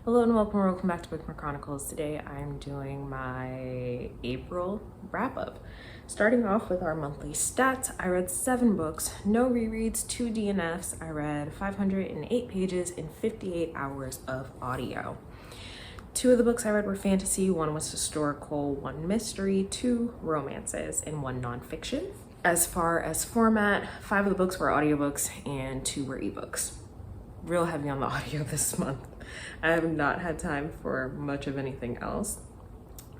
Hello and welcome back to Bookmark Chronicles. Today I'm doing my April wrap-up. Starting off with our monthly stats, I read 7 books, no rereads, 2 DNFs. I read 508 pages in 58 hours of audio. 2 of the books I read were fantasy, 1 was historical, 1 mystery, 2 romances, and 1 nonfiction. As far as format, 5 of the books were audiobooks and 2 were ebooks. Real heavy on the audio this month. I have not had time for much of anything else.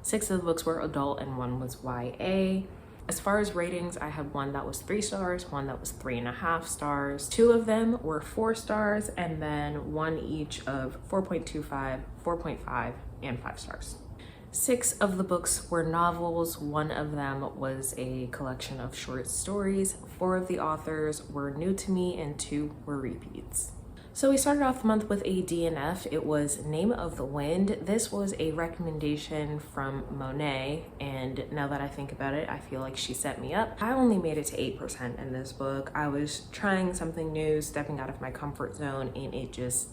6 of the books were adult and 1 was YA. As far as ratings, I had 1 that was 3 stars, 1 that was 3.5 stars. 2 of them were 4 stars, and then 1 each of 4.25, 4.5, and 5 stars. 6 of the books were novels. 1 of them was a collection of short stories. 4 of the authors were new to me and 2 were repeats. So we started off the month with a DNF. It was Name of the Wind. This was a recommendation from Monet, and now that I think about it, I feel like she set me up. I only made it to 8% in this book. I was trying something new, stepping out of my comfort zone, and it just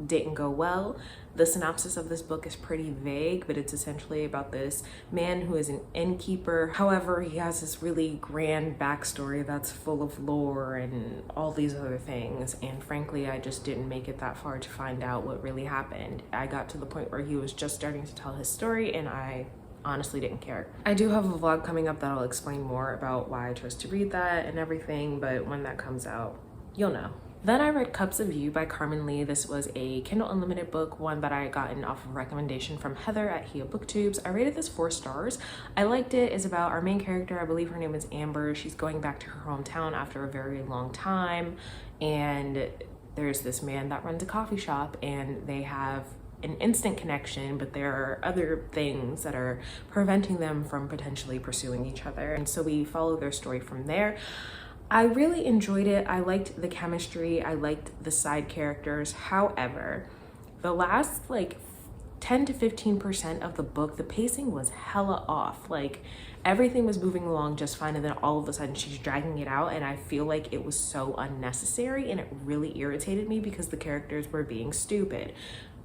didn't go well. The synopsis of this book is pretty vague, but it's essentially about this man who is an innkeeper. However, he has this really grand backstory that's full of lore and all these other things, and frankly I just didn't make it that far to find out what really happened. I got to the point where he was just starting to tell his story and I honestly didn't care. I do have a vlog coming up that'll explain more about why I chose to read that and everything, but when that comes out, you'll know. Then I read Cups of You by Carmen Lee. This was a Kindle Unlimited book, one that I had gotten off of recommendation from Heather at Hia Booktubes. I rated this 4 stars. I liked it. It's about our main character. I believe her name is Amber. She's going back to her hometown after a very long time, and there's this man that runs a coffee shop and they have an instant connection, but there are other things that are preventing them from potentially pursuing each other. And so we follow their story from there. I really enjoyed it. I liked the chemistry. I liked the side characters. However, the last 10 to 15% of the book, the pacing was hella off. Like everything was moving along just fine, and then all of a sudden she's dragging it out, and I feel like it was so unnecessary, and it really irritated me because the characters were being stupid,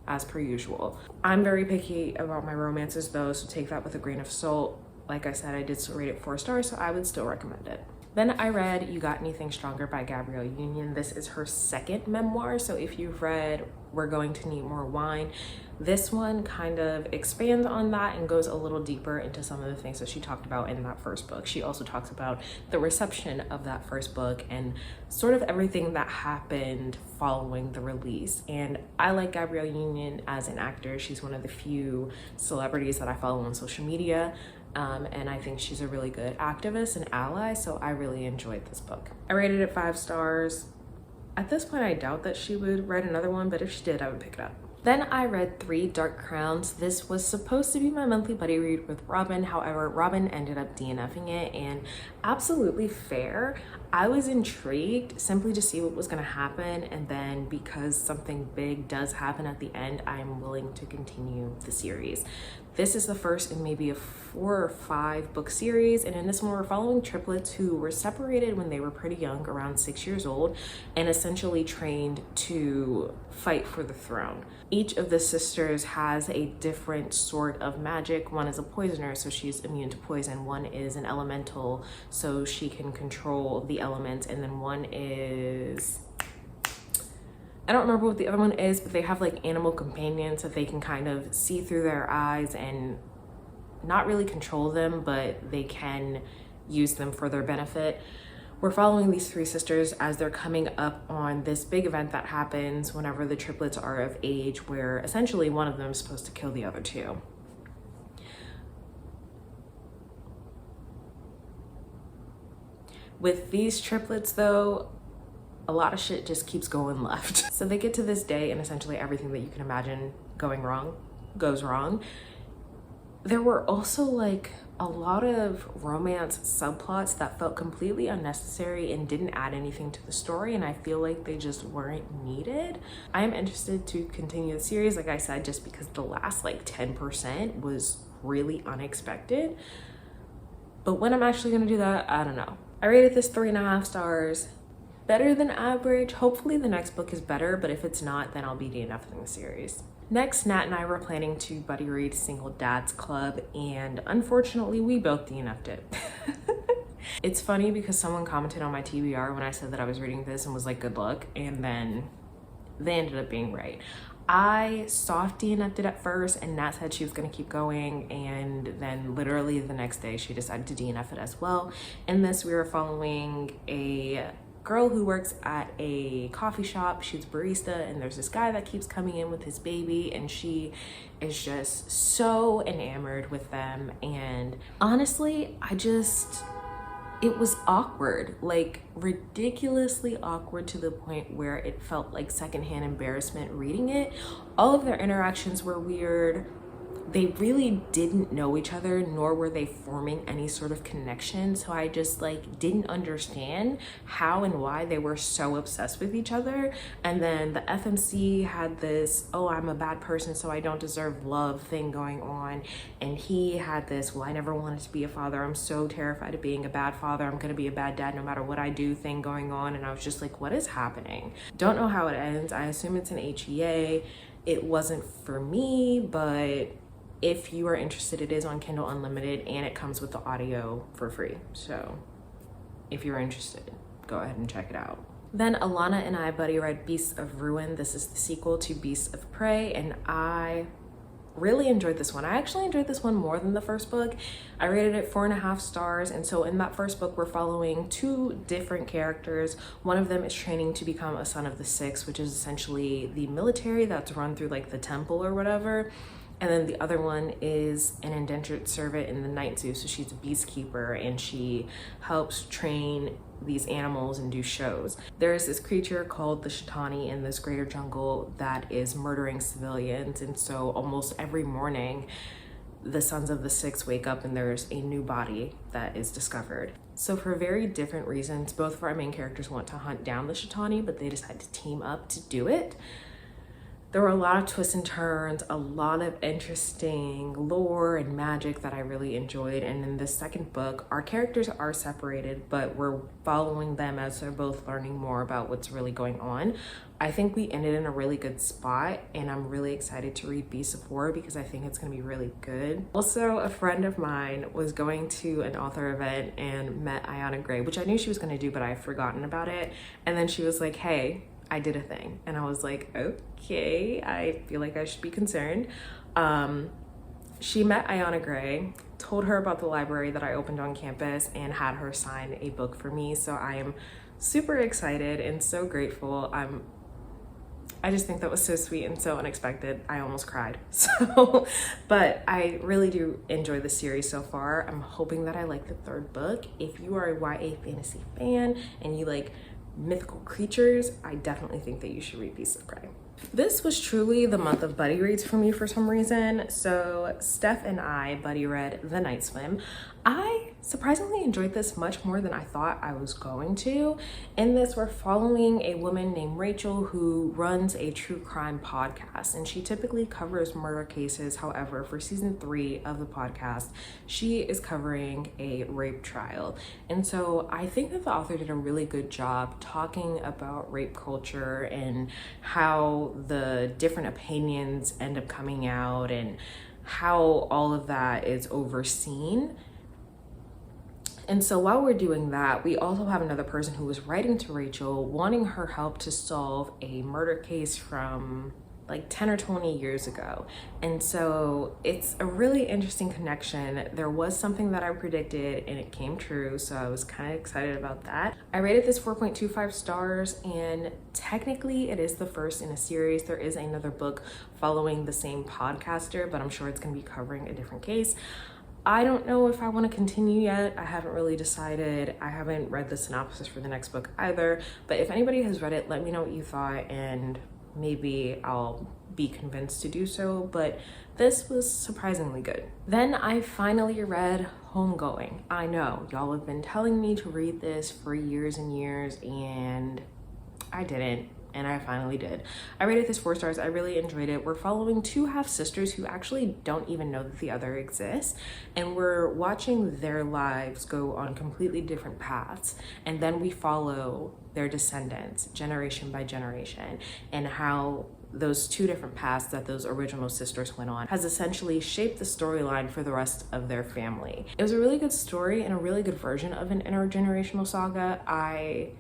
as per usual. I'm very picky about my romances though, so take that with a grain of salt. Like I said, I did still rate it 4 stars, so I would still recommend it. Then I read You Got Anything Stronger by Gabrielle Union. This is her 2nd memoir, so if you've read We're Going to Need More Wine, this one kind of expands on that and goes a little deeper into some of the things that she talked about in that first book. She also talks about the reception of that first book and sort of everything that happened following the release. And I like Gabrielle Union as an actor. She's one of the few celebrities that I follow on social media. And I think she's a really good activist and ally, so I really enjoyed this book. I rated it 5 stars. At this point, I doubt that she would write another one, but if she did, I would pick it up. Then I read 3 Dark Crowns. This was supposed to be my monthly buddy read with Robin. However, Robin ended up DNFing it, and absolutely fair. I was intrigued simply to see what was going to happen, and then because something big does happen at the end, I'm willing to continue the series. This is the first in maybe a 4 or 5 book series, and in this one we're following triplets who were separated when they were pretty young, around 6 years old, and essentially trained to fight for the throne. Each of the sisters has a different sort of magic. One is a poisoner, so she's immune to poison. One is an elemental, so she can control the elements, and then one is, I don't remember what the other one is, but they have like animal companions that they can kind of see through their eyes and not really control them, but they can use them for their benefit. We're following these 3 sisters as they're coming up on this big event that happens whenever the triplets are of age, where essentially one of them is supposed to kill the other 2. With these triplets though, a lot of shit just keeps going left. So they get to this day and essentially everything that you can imagine going wrong goes wrong. There were also like a lot of romance subplots that felt completely unnecessary and didn't add anything to the story, and I feel like they just weren't needed. I am interested to continue the series, like I said, just because the last 10% was really unexpected. But when I'm actually gonna do that, I don't know. I rated this 3.5 stars. better than average. Hopefully the next book is better, but if it's not, then I'll be DNFing the series. Next, Nat and I were planning to buddy read Single Dads Club, and unfortunately we both DNF'd it. It's funny because someone commented on my TBR when I said that I was reading this and was like, good luck, and then they ended up being right. I soft DNF'd it at first, and Nat said she was gonna keep going, and then literally the next day she decided to DNF it as well. In this, we were following a girl who works at a coffee shop. She's a barista, and there's this guy that keeps coming in with his baby, and she is just so enamored with them. And honestly, it was awkward, like ridiculously awkward, to the point where it felt like secondhand embarrassment reading it. All of their interactions were weird. They really didn't know each other, nor were they forming any sort of connection. So I just like didn't understand how and why they were so obsessed with each other. And then the FMC had this, oh, I'm a bad person, so I don't deserve love thing going on. And he had this, well, I never wanted to be a father. I'm so terrified of being a bad father. I'm gonna be a bad dad no matter what I do thing going on. And I was just like, what is happening? Don't know how it ends. I assume it's an HEA. It wasn't for me, but if you are interested, it is on Kindle Unlimited, and it comes with the audio for free. So if you're interested, go ahead and check it out. Then Alana and I buddy read Beasts of Ruin. This is the sequel to Beasts of Prey, and I really enjoyed this one. I actually enjoyed this one more than the first book. I rated it 4.5 stars. And so in that first book, we're following two different characters. One of them is training to become a son of the Six, which is essentially the military that's run through like the temple or whatever. And then the other one is an indentured servant in the Night Zoo. So she's a beastkeeper, and she helps train these animals and do shows. There's this creature called the Shaitani in this greater jungle that is murdering civilians. And so almost every morning, the Sons of the Six wake up and there's a new body that is discovered. So for very different reasons, both of our main characters want to hunt down the Shaitani, but they decide to team up to do it. There were a lot of twists and turns, a lot of interesting lore and magic that I really enjoyed. And in the second book, our characters are separated, but we're following them as they're both learning more about what's really going on. I think we ended in a really good spot, and I'm really excited to read Beasts of War because I think it's gonna be really good. Also, a friend of mine was going to an author event and met Ayana Gray, which I knew she was gonna do, but I had forgotten about it. And then she was like, hey, I did a thing. And I was like, okay, I feel like I should be concerned. She met Ayana Gray, told her about the library that I opened on campus, and had her sign a book for me. So I am super excited and so grateful. I just think that was so sweet and so unexpected. I almost cried. So, but I really do enjoy the series so far. I'm hoping that I like the third book. If you are a YA fantasy fan and you like mythical creatures, I definitely think that you should read Beasts of Prey. This was truly the month of buddy reads for me for some reason. So Steph and I buddy read The Night Swim. I surprisingly enjoyed this much more than I thought I was going to. In this, we're following a woman named Rachel who runs a true crime podcast, and she typically covers murder cases. However, for season 3 of the podcast, she is covering a rape trial. And so I think that the author did a really good job talking about rape culture and how the different opinions end up coming out and how all of that is overseen. And so while we're doing that, we also have another person who was writing to Rachel, wanting her help to solve a murder case from like 10 or 20 years ago. And so it's a really interesting connection. There was something that I predicted and it came true, so I was kind of excited about that. I rated this 4.25 stars, and technically it is the first in a series. There is another book following the same podcaster, but I'm sure it's going to be covering a different case. I don't know if I want to continue yet. I haven't really decided. I haven't read the synopsis for the next book either, but if anybody has read it, let me know what you thought, and maybe I'll be convinced to do so, but this was surprisingly good. Then I finally read Homegoing. I know, y'all have been telling me to read this for years and years, and I didn't. and I finally did. I rated this 4 stars. I really enjoyed it. We're following 2 half-sisters who actually don't even know that the other exists, and we're watching their lives go on completely different paths, and then we follow their descendants generation by generation, and how those 2 different paths that those original sisters went on has essentially shaped the storyline for the rest of their family. It was a really good story and a really good version of an intergenerational saga. I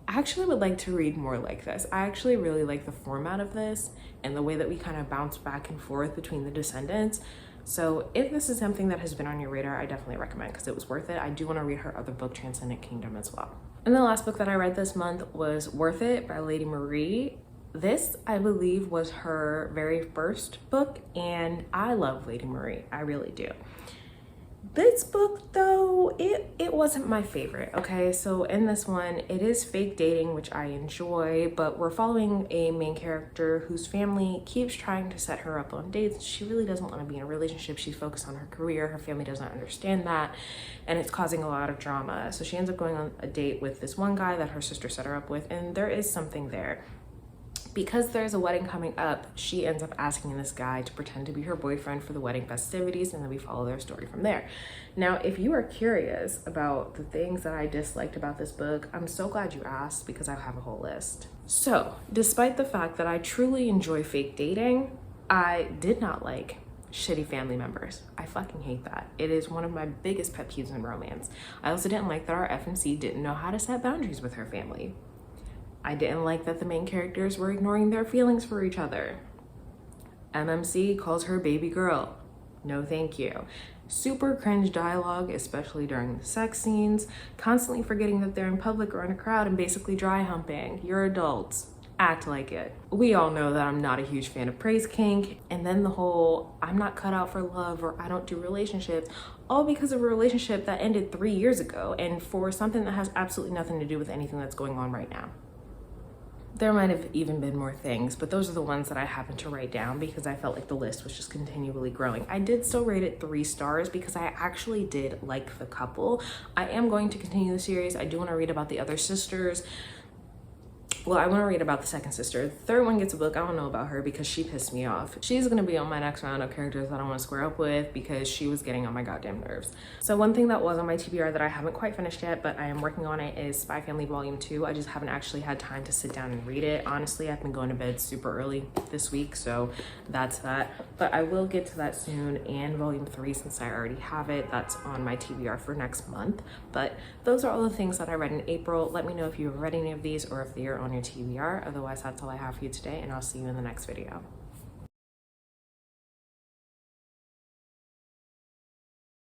actually would like to read more like this. I actually really like the format of this and the way that we kind of bounce back and forth between the descendants. So if this is something that has been on your radar, I definitely recommend, because it was worth it. I do want to read her other book, Transcendent Kingdom, as well. And the last book that I read this month was Worth It by Lady Marie. This, I believe, was her very first book, and I love Lady Marie. I really do. This book, though, it wasn't my favorite, okay? So in this one, it is fake dating, which I enjoy, but we're following a main character whose family keeps trying to set her up on dates. She really doesn't want to be in a relationship. She's focused on her career. Her family doesn't understand that, and it's causing a lot of drama. So she ends up going on a date with this one guy that her sister set her up with, and there is something there. Because there's a wedding coming up, she ends up asking this guy to pretend to be her boyfriend for the wedding festivities, and then we follow their story from there. Now, if you are curious about the things that I disliked about this book, I'm so glad you asked, because I have a whole list. So, despite the fact that I truly enjoy fake dating, I did not like shitty family members. I fucking hate that. It is one of my biggest pet peeves in romance. I also didn't like that our FMC didn't know how to set boundaries with her family. I didn't like that the main characters were ignoring their feelings for each other. MMC calls her baby girl. No thank you. Super cringe dialogue, especially during the sex scenes, constantly forgetting that they're in public or in a crowd and basically dry humping. You're adults. Act like it. We all know that I'm not a huge fan of praise kink, and then the whole I'm not cut out for love or I don't do relationships, all because of a relationship that ended 3 years ago and for something that has absolutely nothing to do with anything that's going on right now. There might have even been more things, but those are the ones that I happened to write down because I felt like the list was just continually growing. I did still rate it 3 stars because I actually did like the couple. I am going to continue the series. I do want to read about the other sisters. Well, I want to read about the second sister. The third one gets a book. I don't know about her because she pissed me off. She's going to be on my next round of characters that I want to square up with because she was getting on my goddamn nerves. So one thing that was on my TBR that I haven't quite finished yet, but I am working on it, is Spy Family Volume 2. I just haven't actually had time to sit down and read it. Honestly, I've been going to bed super early this week, so that's that. But I will get to that soon, and Volume 3, since I already have it, that's on my TBR for next month. But those are all the things that I read in April. Let me know if you've read any of these or if they are on your TBR. Otherwise, that's all I have for you today, and I'll see you in the next video.